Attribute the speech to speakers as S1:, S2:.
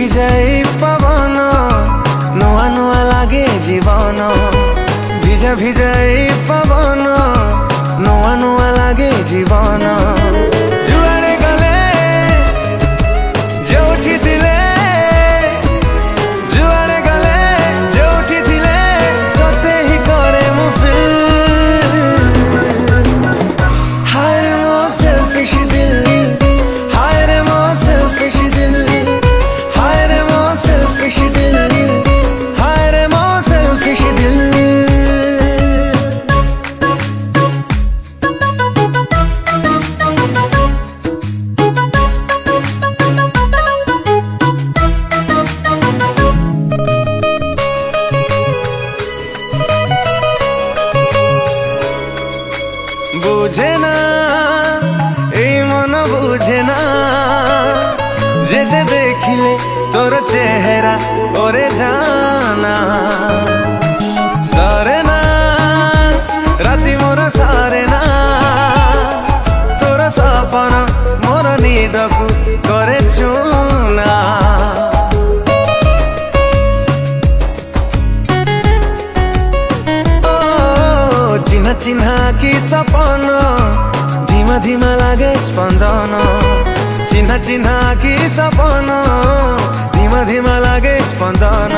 S1: ভিজাই পবন নুয়া নুয়া লাগে জীবন ভিজা ভিজাই পবন নুয়া নুয়া লাগে জীবন যুଆড়ে গলে যোଉଠି ଥିଲେ ଯୁଆଡେ ଗଲେ ଯୋଉଠି ଥିଲେ ତତେ ହିଁ କରେ ମୁଁ ଫିଲ୍ ହାୟ ରେ ମୋ ସେଲଫିଶ ଦିଲ ହାୟ ରେ ମୋ ସେଲଫିଶ ଦିଲ ହାୟ ରେ ମୋ ସେଲଫିଶ ଦିଲ ହାୟ ରେ ମୋ ସେଲଫିଶ ଦିଲ বুঝে না এই মন বুঝে না যেতে দেখিলে তোর চেহারা ওরে জানা সরে না রাতি মোর সরে না তোর সপন মোর নিদকু করে চুনা चिन्हा चिन्हा की सपन धीमा धीमा लागे स्पंदन चिन्हा चिन्हा की सपन धीमा धीमा लागे स्पंदन